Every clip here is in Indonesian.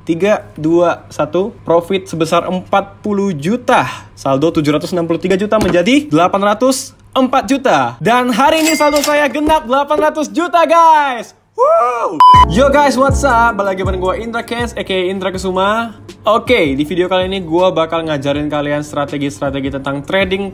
3, 2, 1. Profit sebesar 40 juta. Saldo 763 juta menjadi 804 juta. Dan hari ini saldo saya genap 800 juta guys. Woo! Yo guys, what's up? Balik lagi bareng gue Indra Kens, aka Indra Kesuma. Oke, di video kali ini gue bakal ngajarin kalian strategi-strategi tentang trading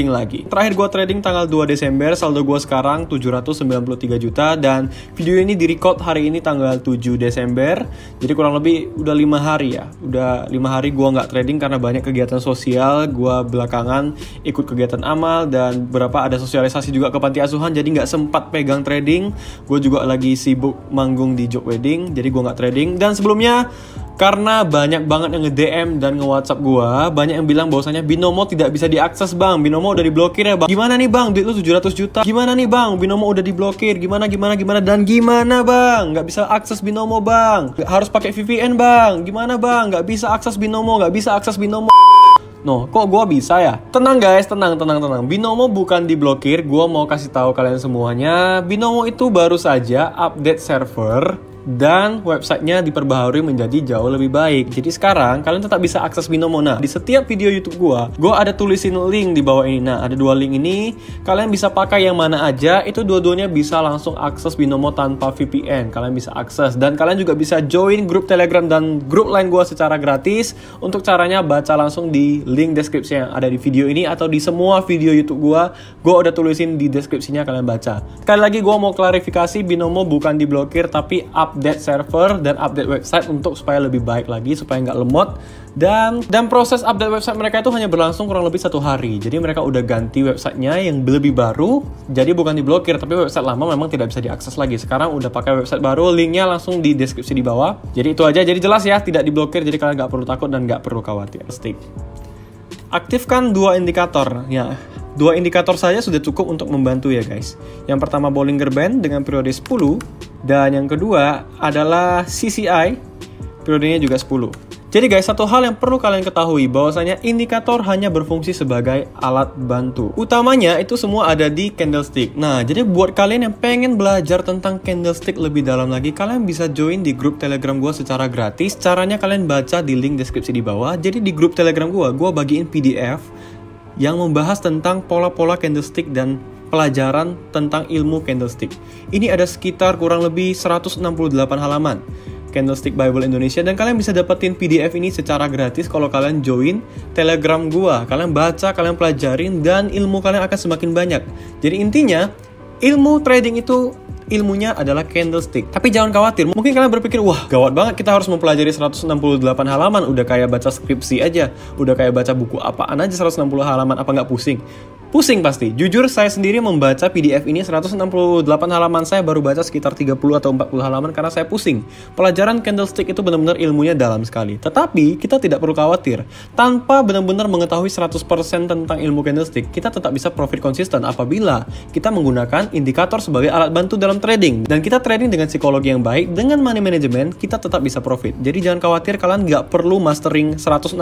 lagi. Terakhir gue trading tanggal 2 Desember, saldo gue sekarang 793 juta. Dan video ini direcord hari ini tanggal 7 Desember. Jadi kurang lebih udah 5 hari ya. Udah 5 hari gue nggak trading karena banyak kegiatan sosial. Gue belakangan ikut kegiatan amal dan beberapa ada sosialisasi juga ke panti asuhan. Jadi nggak sempat pegang trading. Gue juga lagi sibuk manggung di job wedding, jadi gue nggak trading. Dan sebelumnya, karena banyak banget yang nge-DM dan nge-WhatsApp gue, banyak yang bilang bahwasanya Binomo tidak bisa diakses bang, Binomo udah diblokir ya bang. Gimana nih bang, duit lu 700 juta, gimana nih bang, Binomo udah diblokir, gimana, dan gimana bang, nggak bisa akses Binomo bang, harus pakai VPN bang, gimana bang, nggak bisa akses Binomo. No, kok gue bisa ya? Tenang guys, tenang. Binomo bukan diblokir, gue mau kasih tahu kalian semuanya. Binomo itu baru saja update server dan websitenya diperbaharui menjadi jauh lebih baik. Jadi sekarang kalian tetap bisa akses Binomo. Nah, di setiap video YouTube gue ada tulisin link di bawah ini. Nah, ada 2 link ini. Kalian bisa pakai yang mana aja. Itu dua-duanya bisa langsung akses Binomo tanpa VPN. Kalian bisa akses. Dan kalian juga bisa join grup Telegram dan grup lain gue secara gratis. Untuk caranya baca langsung di link deskripsi yang ada di video ini atau di semua video YouTube gue udah tulisin di deskripsinya, kalian baca. Sekali lagi gue mau klarifikasi, Binomo bukan diblokir tapi update server dan update website untuk supaya lebih baik lagi, supaya nggak lemot. Dan proses update website mereka itu hanya berlangsung kurang lebih 1 hari. Jadi mereka udah ganti websitenya yang lebih baru. Jadi bukan diblokir, tapi website lama memang tidak bisa diakses lagi. Sekarang udah pakai website baru, linknya langsung di deskripsi di bawah. Jadi itu aja, jadi jelas ya, tidak diblokir. Jadi kalian nggak perlu takut dan nggak perlu khawatir. Aktifkan 2 indikator ya. 2 indikator saja sudah cukup untuk membantu ya guys. Yang pertama Bollinger Band dengan periode 10. Dan yang kedua adalah CCI, periodenya juga 10. Jadi guys, satu hal yang perlu kalian ketahui bahwasanya indikator hanya berfungsi sebagai alat bantu. Utamanya itu semua ada di candlestick. Nah, jadi buat kalian yang pengen belajar tentang candlestick lebih dalam lagi, kalian bisa join di grup Telegram gue secara gratis. Caranya kalian baca di link deskripsi di bawah. Jadi di grup Telegram gue bagiin PDF yang membahas tentang pola-pola candlestick dan pelajaran tentang ilmu candlestick. Ini ada sekitar kurang lebih 168 halaman. Candlestick Bible Indonesia, dan kalian bisa dapetin PDF ini secara gratis kalau kalian join Telegram gua. Kalian baca, kalian pelajarin, dan ilmu kalian akan semakin banyak. Jadi intinya, ilmu trading itu ilmunya adalah candlestick. Tapi jangan khawatir, mungkin kalian berpikir, wah gawat banget kita harus mempelajari 168 halaman, udah kayak baca skripsi aja, udah kayak baca buku apaan aja 160 halaman, apa nggak pusing? Pusing pasti. Jujur saya sendiri membaca PDF ini 168 halaman, saya baru baca sekitar 30 atau 40 halaman karena saya pusing. Pelajaran candlestick itu benar-benar ilmunya dalam sekali. Tetapi kita tidak perlu khawatir. Tanpa benar-benar mengetahui 100% tentang ilmu candlestick, kita tetap bisa profit konsisten apabila kita menggunakan indikator sebagai alat bantu dalam trading. Dan kita trading dengan psikologi yang baik, dengan money management, kita tetap bisa profit. Jadi jangan khawatir, kalian nggak perlu mastering 168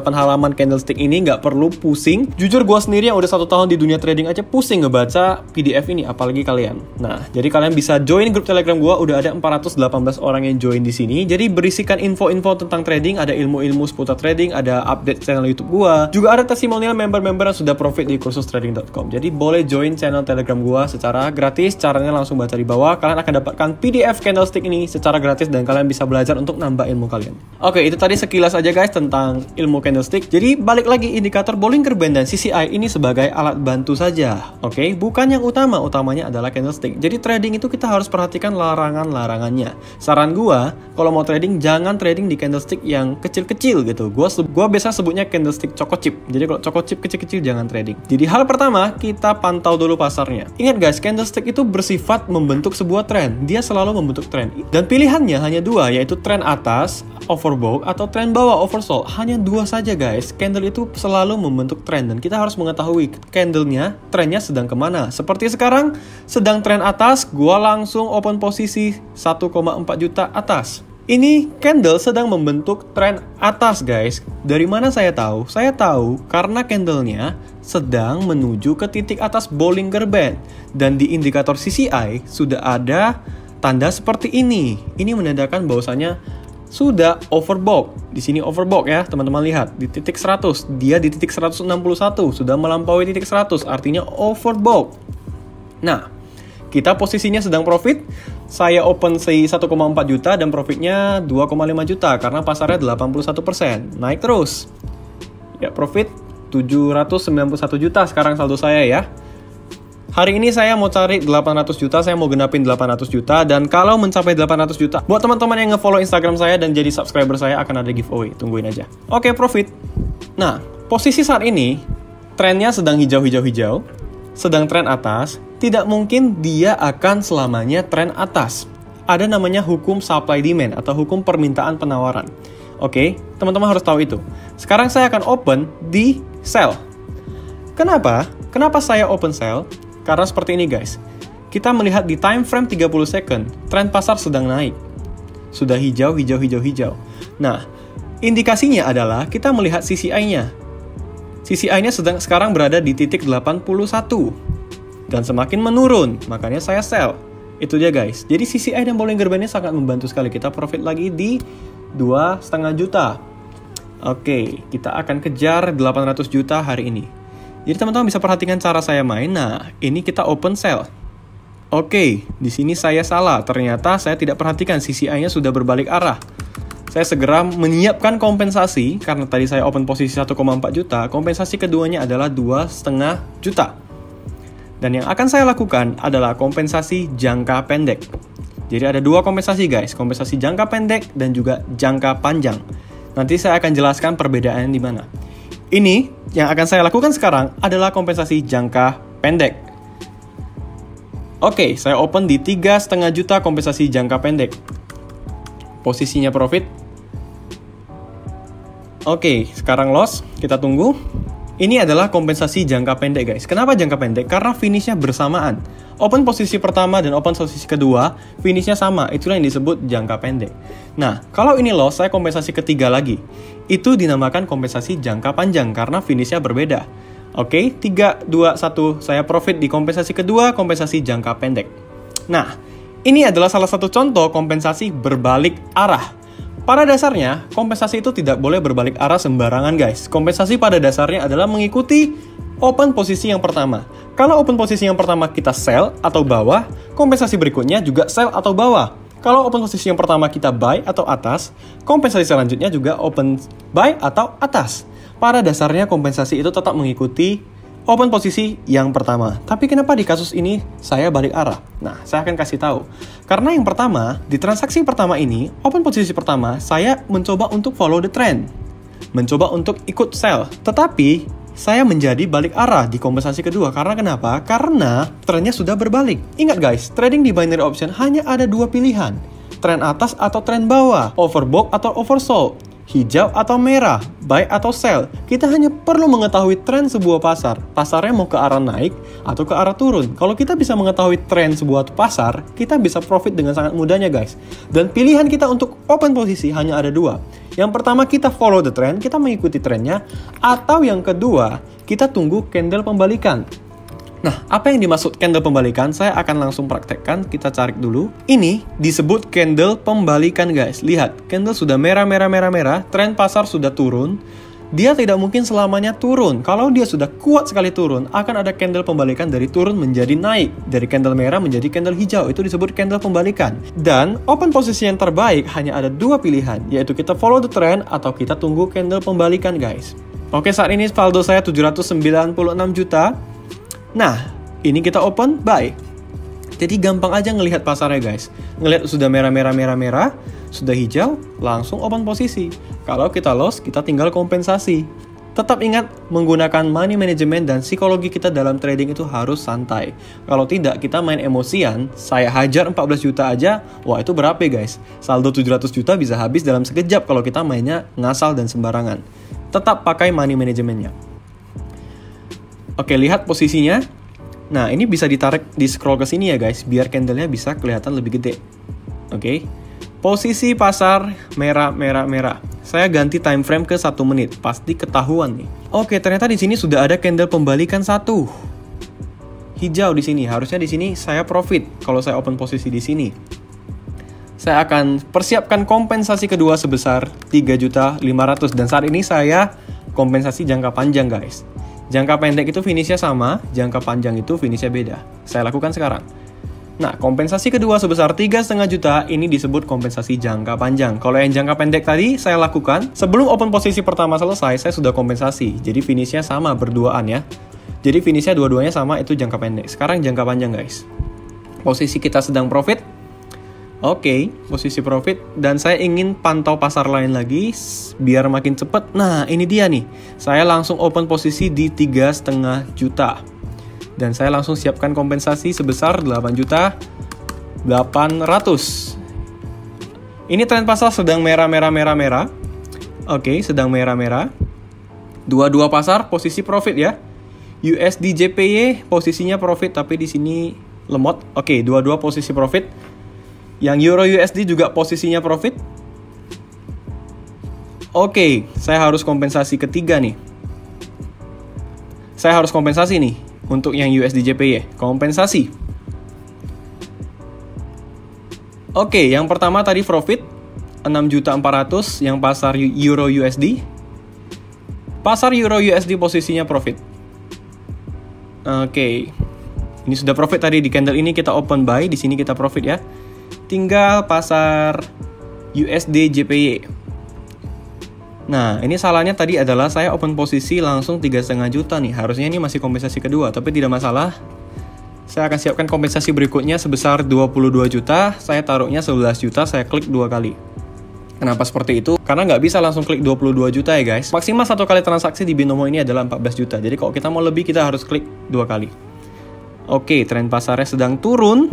halaman candlestick ini, nggak perlu pusing. Jujur gue sendiri yang udah 1 tahun di dunia trading aja pusing ngebaca PDF ini, apalagi kalian. Nah, jadi kalian bisa join grup Telegram gua, udah ada 418 orang yang join di sini. Jadi berisikan info-info tentang trading, ada ilmu-ilmu seputar trading, ada update channel YouTube gua. Juga ada testimonial member-member yang sudah profit di kursustrading.com. Jadi boleh join channel Telegram gua secara gratis. Caranya langsung baca di bawah. Kalian akan dapatkan PDF candlestick ini secara gratis dan kalian bisa belajar untuk nambah ilmu kalian. Oke, itu tadi sekilas aja guys tentang ilmu candlestick. Jadi balik lagi, indikator Bollinger Band dan CCI ini sebagai alat bantu saja, oke? Bukan yang utamanya adalah candlestick. Jadi trading itu kita harus perhatikan larangannya. Saran gua, kalau mau trading jangan trading di candlestick yang kecil-kecil gitu. Gua biasa sebutnya candlestick choco chip. Jadi kalau choco chip kecil-kecil jangan trading. Jadi hal pertama, kita pantau dulu pasarnya. Ingat guys, candlestick itu bersifat membentuk sebuah tren. Dia selalu membentuk tren. Dan pilihannya hanya 2, yaitu tren atas, overbought, atau tren bawah, oversold. Hanya 2 saja guys. Candle itu selalu membentuk tren dan kita harus mengetahui candlenya, trennya sedang kemana. Seperti sekarang, sedang tren atas, gua langsung open posisi 1,4 juta atas. Ini candle sedang membentuk tren atas guys. Dari mana saya tahu? Saya tahu karena candlenya sedang menuju ke titik atas Bollinger Band. Dan di indikator CCI sudah ada tanda seperti ini. Ini menandakan bahwasanya sudah overbought. Di sini overbought ya, teman-teman lihat di titik 100, dia di titik 161 sudah melampaui titik 100, artinya overbought. Nah, kita posisinya sedang profit. Saya open 1,4 juta dan profitnya 2,5 juta karena pasarnya 81%. Naik terus. Ya, profit 791 juta sekarang saldo saya ya. Hari ini saya mau cari 800 juta, saya mau genapin 800 juta. Dan kalau mencapai 800 juta, buat teman-teman yang nge-follow Instagram saya dan jadi subscriber saya akan ada giveaway. Tungguin aja. Oke, profit. Nah, posisi saat ini, trennya sedang hijau-hijau-hijau, sedang tren atas. Tidak mungkin dia akan selamanya tren atas. Ada namanya hukum supply demand atau hukum permintaan penawaran. Oke, teman-teman harus tahu itu. Sekarang saya akan open di sell. Kenapa? Kenapa saya open sell? Karena seperti ini guys, kita melihat di time frame 30 second, tren pasar sedang naik. Sudah hijau. Nah, indikasinya adalah kita melihat CCI-nya. CCI-nya sekarang berada di titik 81. Dan semakin menurun, makanya saya sell. Itu dia guys. Jadi CCI dan Bollinger Band-nya sangat membantu sekali. Kita profit lagi di 2,5 juta. Oke, kita akan kejar 800 juta hari ini. Jadi teman-teman bisa perhatikan cara saya main. Nah, ini kita open sell. Oke, di sini saya salah. Ternyata saya tidak perhatikan CCI-nya sudah berbalik arah. Saya segera menyiapkan kompensasi karena tadi saya open posisi 1,4 juta. Kompensasi keduanya adalah 2,5 juta. Dan yang akan saya lakukan adalah kompensasi jangka pendek. Jadi ada dua kompensasi guys, kompensasi jangka pendek dan juga jangka panjang. Nanti saya akan jelaskan perbedaannya di mana. Ini yang akan saya lakukan sekarang adalah kompensasi jangka pendek. Oke, saya open di 3,5 juta kompensasi jangka pendek. Posisinya profit. Oke, sekarang loss, kita tunggu. Ini adalah kompensasi jangka pendek guys. Kenapa jangka pendek? Karena finishnya bersamaan. Open posisi pertama dan open posisi kedua, finishnya sama. Itulah yang disebut jangka pendek. Nah, kalau ini loss, saya kompensasi ketiga lagi. Itu dinamakan kompensasi jangka panjang karena finishnya berbeda. Oke, 3, 2, 1, saya profit di kompensasi kedua, kompensasi jangka pendek. Nah, ini adalah salah satu contoh kompensasi berbalik arah. Pada dasarnya, kompensasi itu tidak boleh berbalik arah sembarangan guys. Kompensasi pada dasarnya adalah mengikuti open posisi yang pertama. Kalau open posisi yang pertama kita sell atau bawah, kompensasi berikutnya juga sell atau bawah. Kalau open posisi yang pertama kita buy atau atas, kompensasi selanjutnya juga open buy atau atas. Pada dasarnya kompensasi itu tetap mengikuti open posisi yang pertama. Tapi kenapa di kasus ini saya balik arah? Nah, saya akan kasih tahu. Karena yang pertama, di transaksi pertama ini, open posisi pertama, saya mencoba untuk follow the trend. Mencoba untuk ikut sell. Tetapi, saya menjadi balik arah di kompensasi kedua. Karena kenapa? Karena trennya sudah berbalik. Ingat guys, trading di binary option hanya ada dua pilihan. Tren atas atau tren bawah. Overbought atau oversold. Hijau atau merah, buy atau sell. Kita hanya perlu mengetahui tren sebuah pasar. Pasarnya mau ke arah naik atau ke arah turun. Kalau kita bisa mengetahui tren sebuah pasar, kita bisa profit dengan sangat mudahnya guys. Dan pilihan kita untuk open posisi hanya ada dua. Yang pertama kita follow the trend, kita mengikuti trennya. Atau yang kedua, kita tunggu candle pembalikan. Nah, apa yang dimaksud candle pembalikan? Saya akan langsung praktekkan, kita cari dulu. Ini disebut candle pembalikan guys. Lihat, candle sudah merah, tren pasar sudah turun. Dia tidak mungkin selamanya turun. Kalau dia sudah kuat sekali turun, akan ada candle pembalikan dari turun menjadi naik. Dari candle merah menjadi candle hijau, itu disebut candle pembalikan. Dan open posisi yang terbaik hanya ada dua pilihan, yaitu kita follow the trend atau kita tunggu candle pembalikan guys. Oke, saat ini saldo saya 796 juta. Nah, ini kita open buy. Jadi gampang aja ngelihat pasarnya guys. Ngelihat sudah merah, sudah hijau, langsung open posisi. Kalau kita loss, kita tinggal kompensasi. Tetap ingat, menggunakan money management dan psikologi kita dalam trading itu harus santai. Kalau tidak, kita main emosian, saya hajar 14 juta aja, wah itu berapa ya guys? Saldo 700 juta bisa habis dalam sekejap kalau kita mainnya ngasal dan sembarangan. Tetap pakai money managementnya. Oke, lihat posisinya. Nah, ini bisa ditarik, di scroll ke sini ya guys, biar candlenya bisa kelihatan lebih gede. Oke. Posisi pasar merah. Saya ganti time frame ke 1 menit, pasti ketahuan nih. Oke, ternyata di sini sudah ada candle pembalikan 1. Hijau di sini, harusnya di sini saya profit kalau saya open posisi di sini. saya akan persiapkan kompensasi kedua sebesar 3.500.000. Dan saat ini saya kompensasi jangka panjang guys. Jangka pendek itu finishnya sama, jangka panjang itu finishnya beda. Saya lakukan sekarang. Nah, kompensasi kedua sebesar 3,5 juta ini disebut kompensasi jangka panjang. Kalau yang jangka pendek tadi saya lakukan sebelum open posisi pertama selesai, saya sudah kompensasi. Jadi finishnya sama berduaan ya. Jadi finishnya dua-duanya sama, itu jangka pendek. Sekarang jangka panjang guys. Posisi kita sedang profit. Oke, posisi profit. Dan saya ingin pantau pasar lain lagi biar makin cepet. Nah, ini dia nih. Saya langsung open posisi di 3,5 juta. Dan saya langsung siapkan kompensasi sebesar 8.800.000. Ini tren pasar sedang merah. Oke, sedang merah. Dua-dua pasar posisi profit ya. USD JPY posisinya profit tapi di sini lemot. Oke, dua-dua posisi profit. Yang Euro USD juga posisinya profit. Oke, saya harus kompensasi ketiga nih. Saya harus kompensasi nih untuk yang USD JPY. Kompensasi. Oke, yang pertama tadi profit 6.400.000 yang pasar Euro USD. Pasar Euro USD posisinya profit. Oke. Ini sudah profit tadi di candle ini kita open buy, di sini kita profit ya. Tinggal pasar USD JPY. Nah, ini salahnya tadi adalah saya open posisi langsung 3,5 juta nih. Harusnya ini masih kompensasi kedua, tapi tidak masalah. Saya akan siapkan kompensasi berikutnya sebesar 22 juta. Saya taruhnya 11 juta, saya klik 2 kali. Kenapa seperti itu? Karena nggak bisa langsung klik 22 juta ya guys. Maksimal 1 kali transaksi di Binomo ini adalah 14 juta. Jadi kalau kita mau lebih, kita harus klik 2 kali. Oke, tren pasarnya sedang turun.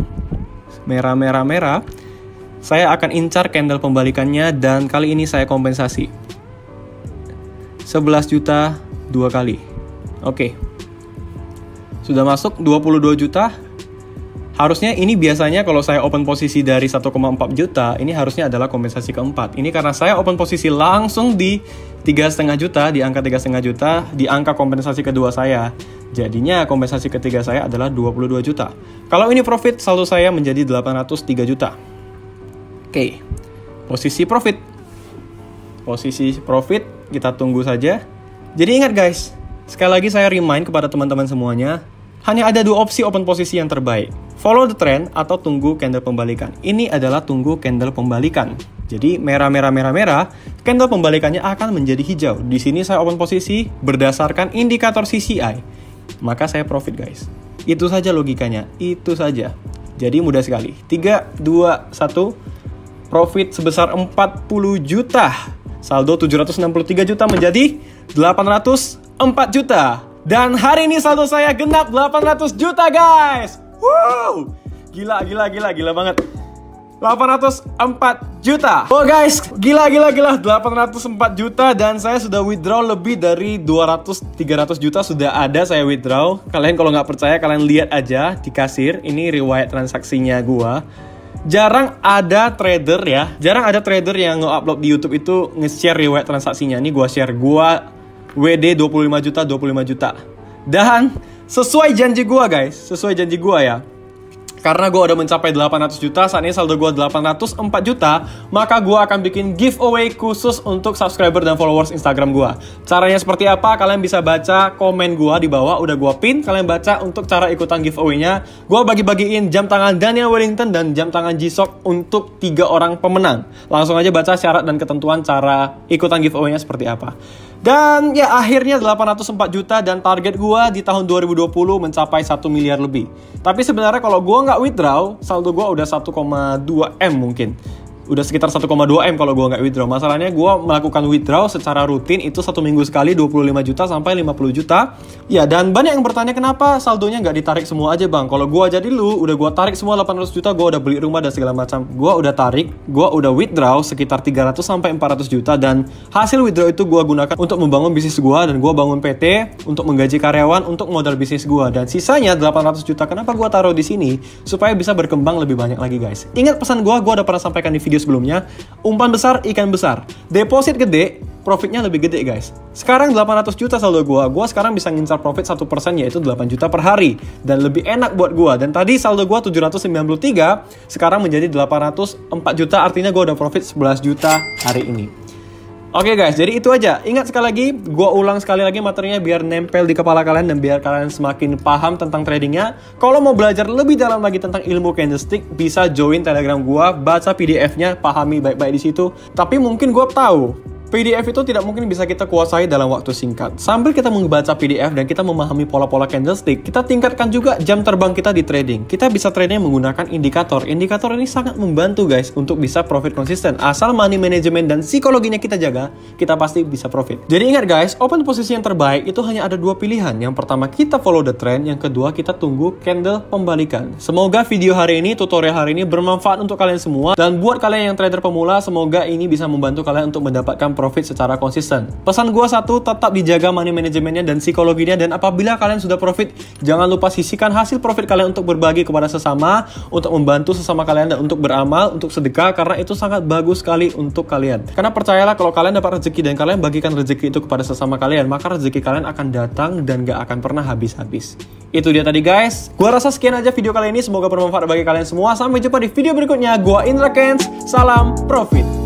Merah. Saya akan incar candle pembalikannya dan kali ini saya kompensasi 11 juta 2 kali. Oke. Sudah masuk 22 juta. Harusnya ini biasanya kalau saya open posisi dari 1,4 juta, ini harusnya adalah kompensasi keempat. Ini karena saya open posisi langsung di 3,5 juta, di angka 3,5 juta, di angka kompensasi kedua saya. Jadinya kompensasi ketiga saya adalah 22 juta. Kalau ini profit, saldo saya menjadi 803 juta. Oke, posisi profit. Posisi profit, kita tunggu saja. Jadi ingat guys, sekali lagi saya remind kepada teman-teman semuanya, hanya ada 2 opsi open posisi yang terbaik. Follow the trend atau tunggu candle pembalikan. Ini adalah tunggu candle pembalikan. Jadi merah, candle pembalikannya akan menjadi hijau. Di sini saya open posisi berdasarkan indikator CCI. Maka saya profit guys. Itu saja logikanya, itu saja. Jadi mudah sekali. 3, 2, 1. Profit sebesar 40 juta. Saldo 763 juta menjadi 804 juta. Dan hari ini saldo saya genap 800 juta guys. Wow, gila banget. 804 juta. Oh guys, gila 804 juta dan saya sudah withdraw lebih dari 200-300 juta sudah ada saya withdraw. Kalian kalau nggak percaya kalian lihat aja di kasir, ini riwayat transaksinya gua. Jarang ada trader yang nge-upload di YouTube itu nge-share riwayat transaksinya. Ini gua share, gua WD 25 juta. Dan sesuai janji gua guys, sesuai janji gua ya. Karena gue udah mencapai 800 juta, saat ini saldo gue 804 juta, maka gue akan bikin giveaway khusus untuk subscriber dan followers Instagram gue. Caranya seperti apa? Kalian bisa baca komen gue di bawah, udah gue pin. Kalian baca untuk cara ikutan giveaway-nya. Gue bagi-bagiin jam tangan Daniel Wellington dan jam tangan G-Shock untuk 3 orang pemenang. Langsung aja baca syarat dan ketentuan cara ikutan giveaway-nya seperti apa. Dan ya akhirnya 804 juta dan target gue di tahun 2020 mencapai 1 miliar lebih. Tapi sebenarnya kalau gue nggak withdraw, saldo gue udah 1,2 M mungkin. Udah sekitar 1,2 M kalau gue nggak withdraw. Masalahnya gue melakukan withdraw secara rutin itu 1 minggu sekali 25 juta sampai 50 juta. Ya dan banyak yang bertanya kenapa saldonya nggak ditarik semua aja bang. Kalau gue jadi lu udah gue tarik semua 800 juta, gue udah beli rumah dan segala macam. Gue udah tarik, gue udah withdraw sekitar 300 sampai 400 juta dan hasil withdraw itu gue gunakan untuk membangun bisnis gue dan gue bangun PT untuk menggaji karyawan untuk modal bisnis gue dan sisanya 800 juta. Kenapa gue taruh di sini supaya bisa berkembang lebih banyak lagi guys. Ingat pesan gue udah pernah sampaikan di video sebelumnya, umpan besar, ikan besar. Deposit gede, profitnya lebih gede guys. Sekarang 800 juta saldo gue sekarang bisa ngincar profit 1% yaitu 8 juta per hari. Dan lebih enak buat gue. Dan tadi saldo gue 793, sekarang menjadi 804 juta, artinya gue udah profit 11 juta hari ini. Oke guys, jadi itu aja. Ingat sekali lagi, gue ulang sekali lagi materinya biar nempel di kepala kalian dan biar kalian semakin paham tentang tradingnya. Kalau mau belajar lebih dalam lagi tentang ilmu candlestick, bisa join Telegram gue, baca PDF-nya, pahami baik-baik di situ. Tapi mungkin gue tahu PDF itu tidak mungkin bisa kita kuasai dalam waktu singkat. Sambil kita membaca PDF dan kita memahami pola-pola candlestick, kita tingkatkan juga jam terbang kita di trading. Kita bisa trading menggunakan indikator. Indikator ini sangat membantu guys untuk bisa profit konsisten. Asal money management dan psikologinya kita jaga, kita pasti bisa profit. Jadi ingat guys, open posisi yang terbaik itu hanya ada dua pilihan. Yang pertama kita follow the trend, yang kedua kita tunggu candle pembalikan. Semoga video hari ini, tutorial hari ini bermanfaat untuk kalian semua. Dan buat kalian yang trader pemula, semoga ini bisa membantu kalian untuk mendapatkan profit secara konsisten. Pesan gua satu, tetap dijaga money manajemennya dan psikologinya, dan apabila kalian sudah profit, jangan lupa sisihkan hasil profit kalian untuk berbagi kepada sesama, untuk membantu sesama kalian dan untuk beramal, untuk sedekah, karena itu sangat bagus sekali untuk kalian. Karena percayalah kalau kalian dapat rezeki dan kalian bagikan rezeki itu kepada sesama kalian, maka rezeki kalian akan datang dan gak akan pernah habis-habis. Itu dia tadi guys. Gua rasa sekian aja video kali ini, semoga bermanfaat bagi kalian semua. Sampai jumpa di video berikutnya. Gua Indra Kents, salam profit.